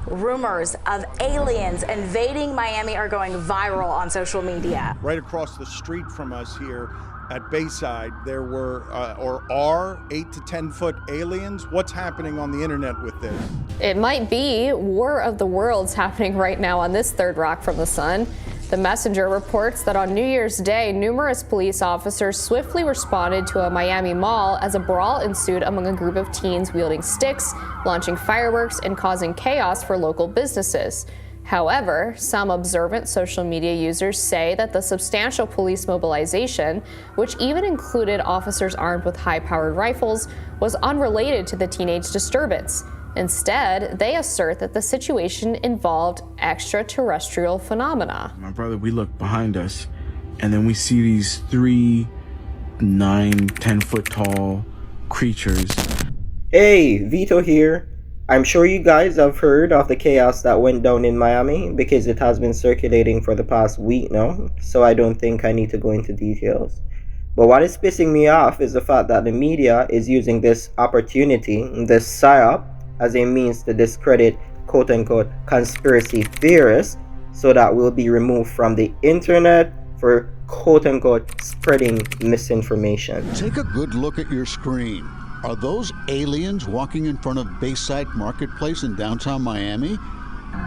Rumors of aliens invading Miami are going viral on social media. Right across the street from us here at Bayside, there were or are 8 to 10 foot aliens. What's happening on the internet with this? It might be War of the Worlds happening right now on this third rock from the sun. The Messenger reports that on New Year's Day, numerous police officers swiftly responded to a Miami mall as a brawl ensued among a group of teens wielding sticks, launching fireworks, and causing chaos for local businesses. However, some observant social media users say that the substantial police mobilization, which even included officers armed with high-powered rifles, was unrelated to the teenage disturbance. Instead, they assert that the situation involved extraterrestrial phenomena. My brother, we look behind us, and then we see these 3, 9, 10 foot tall creatures. Hey, Vito here. I'm sure you guys have heard of the chaos that went down in Miami because it has been circulating for the past week now, so I don't think I need to go into details. But what is pissing me off is the fact that the media is using this opportunity, this psyop, as a means to discredit quote-unquote conspiracy theorists so that we'll be removed from the internet for quote-unquote spreading misinformation. Take a good look at your screen. Are those aliens walking in front of Bayside Marketplace in downtown Miami?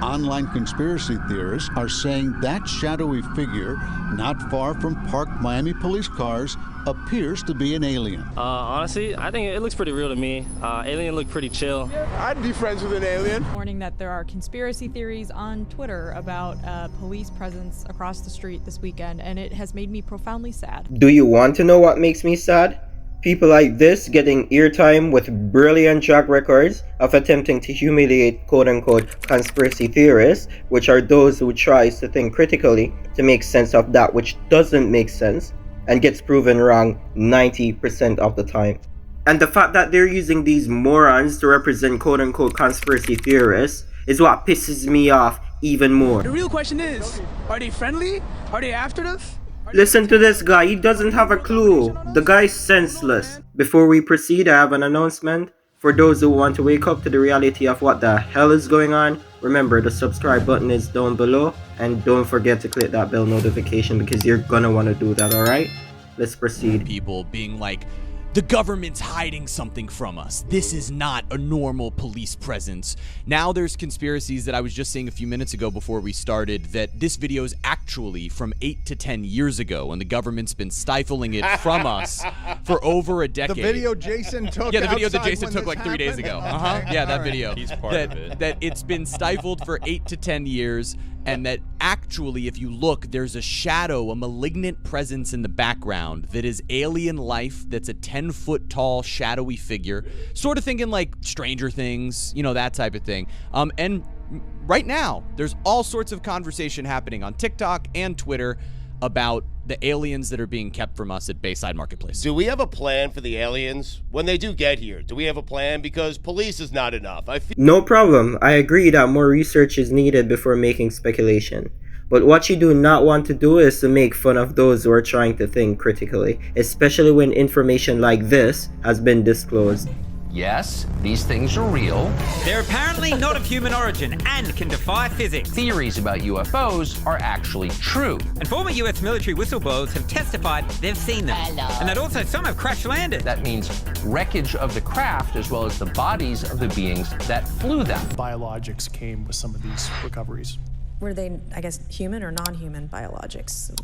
Online conspiracy theorists are saying that shadowy figure not far from parked Miami police cars appears to be an alien. Honestly, I think it looks pretty real to me. Alien look pretty chill. I'd be friends with an alien. Warning that there are conspiracy theories on Twitter about police presence across the street this weekend, and it has made me profoundly sad. Do you want to know what makes me sad? People like this getting airtime with brilliant track records of attempting to humiliate quote-unquote conspiracy theorists, which are those who tries to think critically to make sense of that which doesn't make sense and gets proven wrong 90% of the time. And the fact that they're using these morons to represent quote-unquote conspiracy theorists is what pisses me off even more. The real question is, are they friendly? Are they after us? Listen to this guy, he doesn't have a clue. The guy's senseless. Before we proceed, I have an announcement. For those who want to wake up to the reality of what the hell is going on, remember the subscribe button is down below, and don't forget to click that bell notification because you're gonna want to do that, alright? Let's proceed. People being like, the government's hiding something from us. This is not a normal police presence. Now there's conspiracies that I was just saying a few minutes ago before we started that this video is actually from 8 to 10 years ago, and the government's been stifling it from us for over a decade. The video Jason took. Yeah, the video that Jason took like 3 days ago. Okay. Yeah, that video. He's part of it. That it's been stifled for 8 to 10 years, and that actually, if you look, there's a shadow, a malignant presence in the background that is alien life that's a 10-foot tall shadowy figure, sort of thinking like Stranger Things, you know, that type of thing. And right now, there's all sorts of conversation happening on TikTok and Twitter about the aliens that are being kept from us at Bayside Marketplace. Do we have a plan for the aliens when they do get here? Do we have a plan? Because police is not enough. No problem. I agree that more research is needed before making speculation. But what you do not want to do is to make fun of those who are trying to think critically, especially when information like this has been disclosed. Yes, these things are real. They're apparently not of human origin and can defy physics. Theories about UFOs are actually true. And former US military whistleblowers have testified they've seen them. Hello. And that also some have crash landed. That means wreckage of the craft as well as the bodies of the beings that flew them. Biologics came with some of these recoveries. Were they, I guess, human or non-human biologics?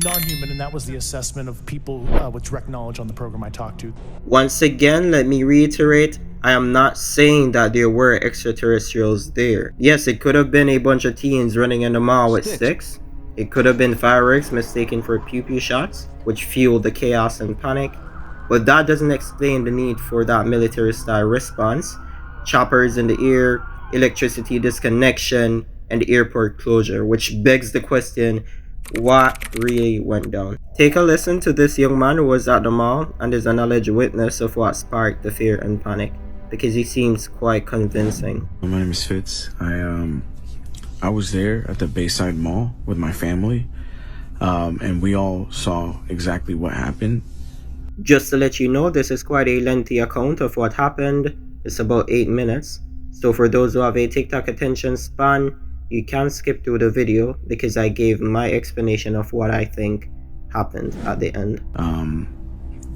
Non-human, and that was the assessment of people with direct knowledge on the program I talked to. Once again, let me reiterate, I am not saying that there were extraterrestrials there. Yes, it could have been a bunch of teens running in the mall with sticks. It could have been fireworks mistaken for pew-pew shots, which fueled the chaos and panic. But that doesn't explain the need for that military-style response. Choppers in the air, electricity disconnection, and airport closure, which begs the question, what really went down? Take a listen to this young man who was at the mall and is an alleged witness of what sparked the fear and panic, because he seems quite convincing. My name is Fitz. I was there at the Bayside Mall with my family, and we all saw exactly what happened. Just to let you know, this is quite a lengthy account of what happened. It's about 8 minutes, So for those who have a TikTok attention span, you can skip through the video because I gave my explanation of what I think happened at the end.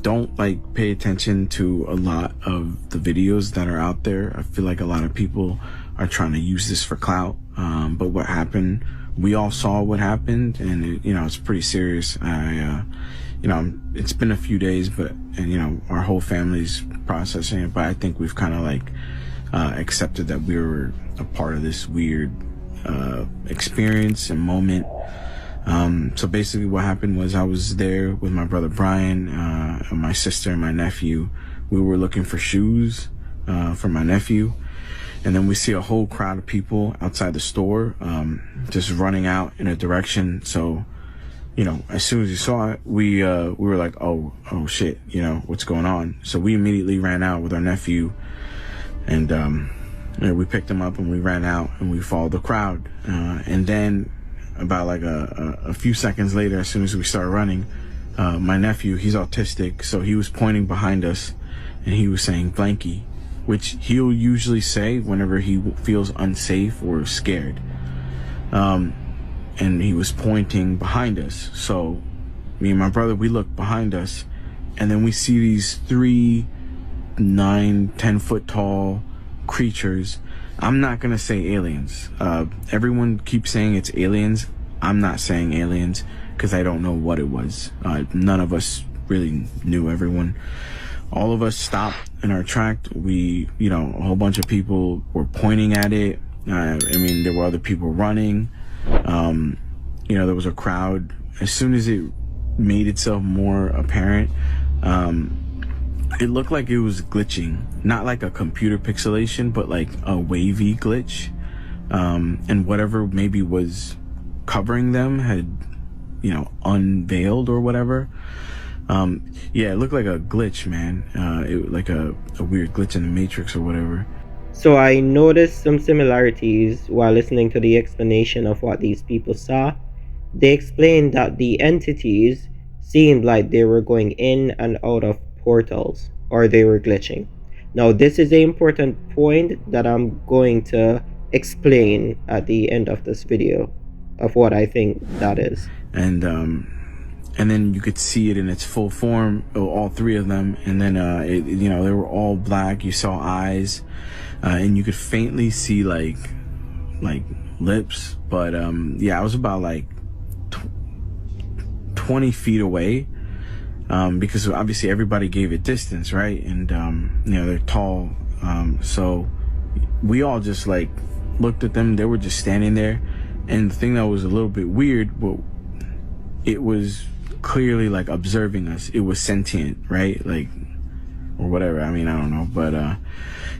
Don't pay attention to a lot of the videos that are out there. I feel like a lot of people are trying to use this for clout. But what happened, we all saw what happened, and it's pretty serious. It's been a few days, and our whole family's processing it, but I think we've kind of accepted that we were a part of this weird experience and moment. So basically what happened was I was there with my brother Brian, my sister and my nephew. We were looking for shoes for my nephew, and then we see a whole crowd of people outside the store just running out in a direction. So as soon as we saw it, we were like, oh shit, what's going on? So we immediately ran out with our nephew, and we picked him up and we ran out and we followed the crowd, and then about a few seconds later, as soon as we started running, my nephew, he's autistic, so he was pointing behind us and he was saying blankie, which he'll usually say whenever he feels unsafe or scared. And he was pointing behind us. So me and my brother, we look behind us, and then we see these 3 9-10 foot tall creatures. I'm not gonna say aliens. Everyone keeps saying it's aliens. I'm not saying aliens because I don't know what it was. None of us really knew. Everyone, all of us stopped in our track. We, a whole bunch of people were pointing at it. There were other people running. There was a crowd. As soon as it made itself more apparent, it looked like it was glitching, not like a computer pixelation, but like a wavy glitch. And whatever maybe was covering them had, unveiled or whatever. It looked like a glitch, man. It like a weird glitch in the Matrix or whatever. So I noticed some similarities while listening to the explanation of what these people saw. They explained that the entities seemed like they were going in and out of portals, or they were glitching. Now this is an important point that I'm going to explain at the end of this video of what I think that is. And then you could see it in its full form, all 3 of them, and then they were all black. You saw eyes, and you could faintly see like lips, but I was about 20 feet away, because obviously everybody gave it distance, right? And they're tall, so we all just looked at them. They were just standing there, and the thing that was a little bit weird, well, it was clearly observing us. It was sentient, right? Or whatever. I don't know, but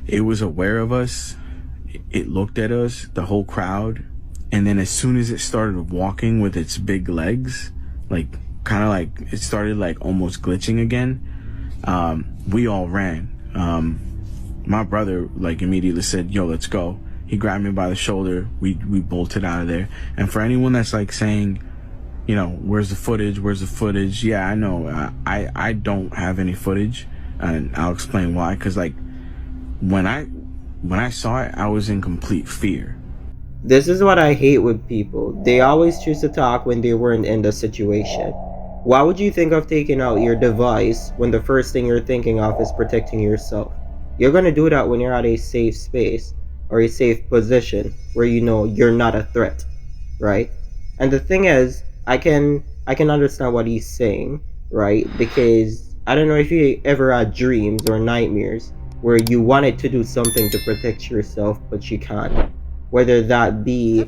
it was aware of us. It looked at us, the whole crowd, and then as soon as it started walking with its big legs, it started almost glitching again, we all ran. My brother immediately said, yo, let's go. He grabbed me by the shoulder. We bolted out of there. And for anyone that's saying, where's the footage? Yeah, I know. I don't have any footage, and I'll explain why. Because when I saw it, I was in complete fear. This is what I hate with people. They always choose to talk when they weren't in the situation. Why would you think of taking out your device when the first thing you're thinking of is protecting yourself? You're gonna do that when you're at a safe space or a safe position where you're not a threat, right? And the thing is, I can understand what he's saying, right? Because I don't know if you ever had dreams or nightmares where you wanted to do something to protect yourself, but you can't. Whether that be,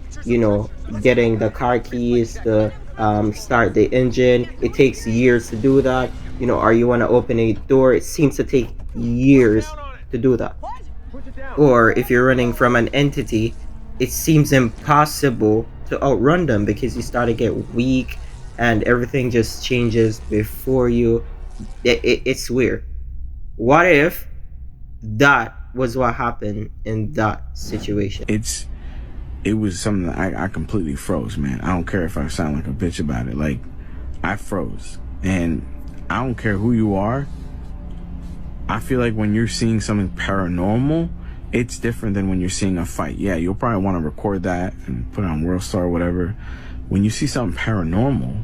getting the car keys to start the engine, it takes years to do that. Or you want to open a door, it seems to take years to do that. Or if you're running from an entity, it seems impossible to outrun them because you start to get weak and everything just changes before you. It's weird. What if that was what happened in that situation? It was something that I completely froze, man. I don't care if I sound like a bitch about it. I froze. And I don't care who you are. I feel like when you're seeing something paranormal, it's different than when you're seeing a fight. Yeah, you'll probably want to record that and put it on WorldStar or whatever. When you see something paranormal,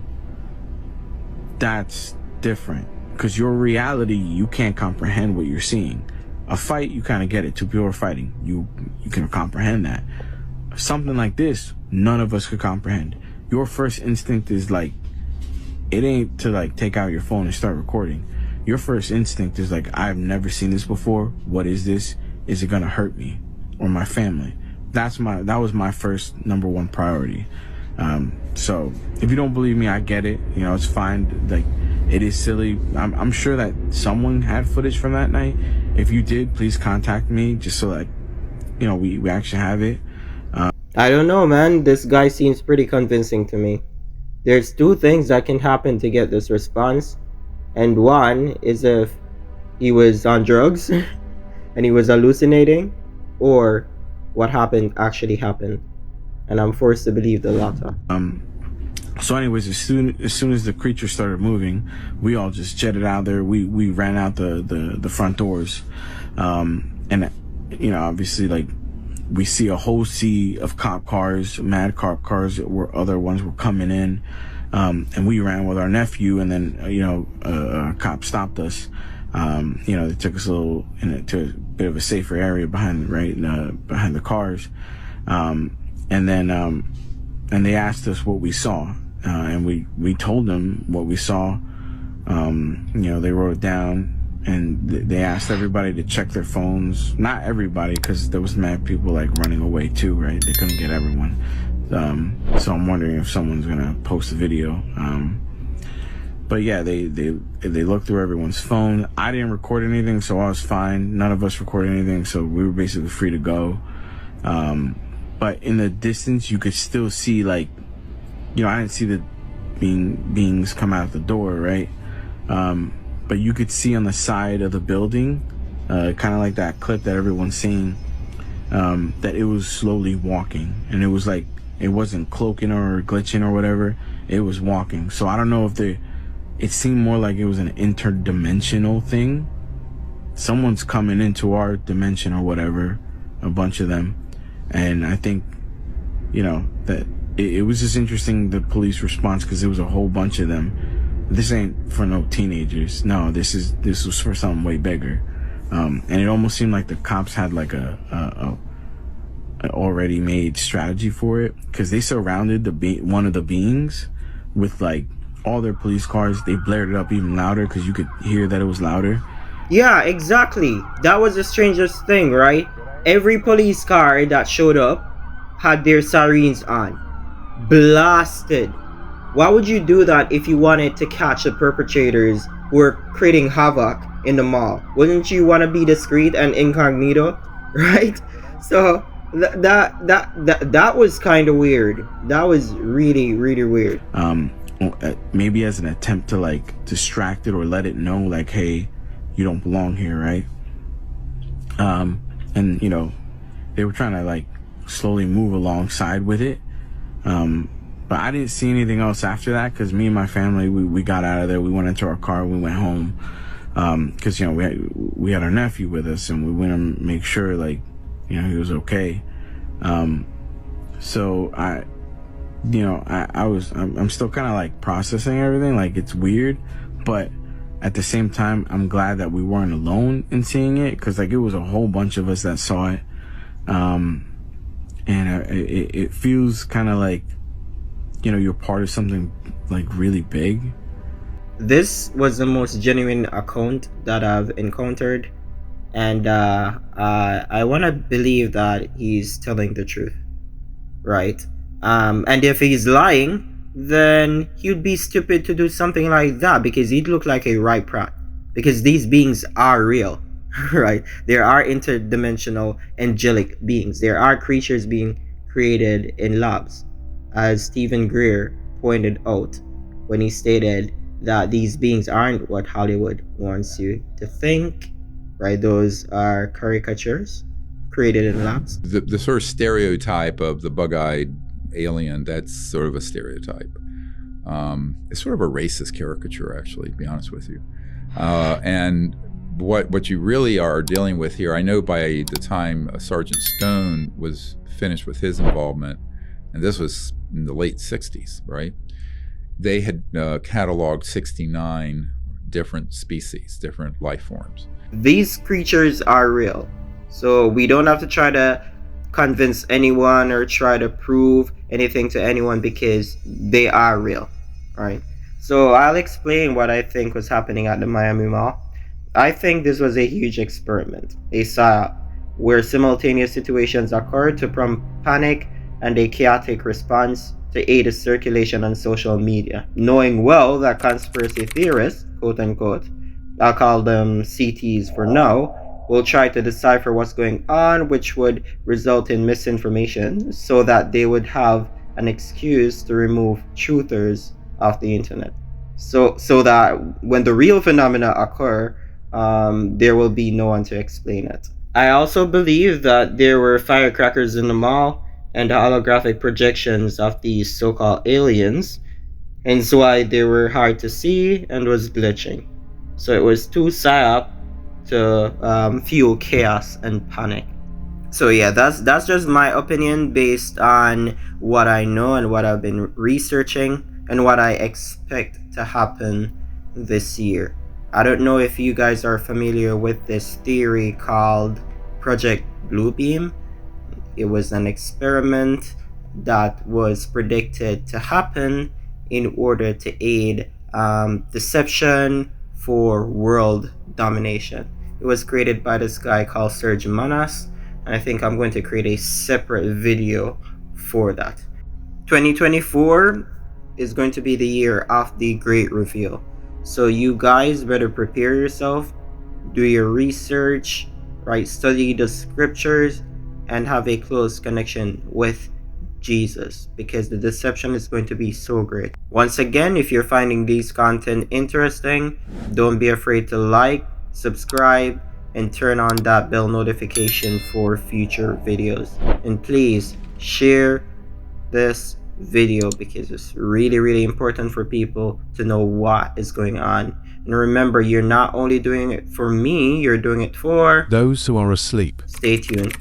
that's different, because your reality, you can't comprehend what you're seeing. A fight, you kind of get it. Two people are fighting. You can comprehend that. Something like this, none of us could comprehend. Your first instinct is like, it ain't to like take out your phone and start recording. Your first instinct is like, I've never seen this before. What is this? Is it gonna hurt me or my family? That was my first #1 priority. So if you don't believe me, I get it. You know, it's fine. Like, it is silly. I'm sure that someone had footage from that night. If you did, please contact me just so that, you know, we actually have it. I don't know, man. This guy seems pretty convincing to me. There's two things that can happen to get this response. And one is if he was on drugs and he was hallucinating, or what happened actually happened. And I'm forced to believe the latter. So anyways, as soon as the creature started moving, we all just jetted out there. We ran out the front doors. And, you know, obviously, like, we see a whole sea of cop cars, mad cop cars, where other ones were coming in. And we ran with our nephew, and then, you know, a cop stopped us. You know, they took us a little to a bit of a safer area behind the cars. And they asked us what we saw. And we told them what we saw. You know, they wrote it down, and they asked everybody to check their phones. Not everybody, because there was mad people like running away too, right? They couldn't get everyone. So I'm wondering if someone's gonna post a video. But yeah, they looked through everyone's phone. I didn't record anything, so I was fine. None of us recorded anything, so we were basically free to go. But in the distance, you could still see, like, you know, I didn't see the beings come out the door, right? But you could see on the side of the building, kind of like that clip that everyone's seeing, that it was slowly walking. And it was like, it wasn't cloaking or glitching or whatever. It was walking. So I don't know if it seemed more like it was an interdimensional thing. Someone's coming into our dimension or whatever, a bunch of them. And I think, you know, that it was just interesting, the police response, because there was a whole bunch of them. This ain't for no teenagers. No, this was for something way bigger. And it almost seemed like the cops had like a already made strategy for it, because they surrounded one of the beings with like all their police cars. They blared it up even louder because you could hear that it was louder. Yeah, exactly. That was the strangest thing, right? Every police car that showed up had their sirens on, blasted. Why would you do that if you wanted to catch the perpetrators who were creating havoc in the mall? Wouldn't you want to be discreet and incognito, right? So that was kind of weird. That was really, really weird. Maybe as an attempt to like distract it or let it know, like, hey, you don't belong here, right? And you know, they were trying to like slowly move alongside with it. But I didn't see anything else after that, because me and my family, we got out of there. We went into our car. We went home, because, you know, we had our nephew with us, and we went to make sure, like, you know, he was okay. So I'm still kind of like processing everything. Like, it's weird, but at the same time, I'm glad that we weren't alone in seeing it, because like it was a whole bunch of us that saw it. And it feels kind of like, you know, you're part of something like really big. This was the most genuine account that I've encountered, and I want to believe that he's telling the truth, right? And if he's lying, then he'd be stupid to do something like that, because he'd look like a right prat, because these beings are real. Right? There are interdimensional angelic beings. There are creatures being created in labs, as Stephen Greer pointed out when he stated that these beings aren't what Hollywood wants you to think, right? Those are caricatures created in labs. The sort of stereotype of the bug-eyed alien, that's sort of a stereotype. It's sort of a racist caricature, actually, to be honest with you. And what you really are dealing with here, I know by the time Sergeant Stone was finished with his involvement, and this was in the late 60s, right? They had cataloged 69 different species, different life forms. These creatures are real. So we don't have to try to convince anyone or try to prove anything to anyone because they are real, right? So I'll explain what I think was happening at the Miami Mall. I think this was a huge experiment, a psyop, where simultaneous situations occurred to prompt panic and a chaotic response to aid the circulation on social media, knowing well that conspiracy theorists, quote unquote, I'll call them CTs for now, will try to decipher what's going on, which would result in misinformation, so that they would have an excuse to remove truthers off the internet. So that when the real phenomena occur, there will be no one to explain it. I also believe that there were firecrackers in the mall and holographic projections of these so-called aliens, hence why they were hard to see and was glitching. So it was too psyop to fuel chaos and panic. So yeah, that's just my opinion based on what I know and what I've been researching and what I expect to happen this year. I don't know if you guys are familiar with this theory called Project Bluebeam. It was an experiment that was predicted to happen in order to aid deception for world domination. It was created by this guy called Serge Manas, and I think I'm going to create a separate video for that. 2024 is going to be the year of the great reveal. So you guys better prepare yourself, do your research, right? Study the scriptures and have a close connection with Jesus, because the deception is going to be so great. Once again, if you're finding these content interesting, don't be afraid to like, subscribe, and turn on that bell notification for future videos. And please share this video because it's really important for people to know what is going on. And remember, you're not only doing it for me, you're doing it for those who are asleep. Stay tuned.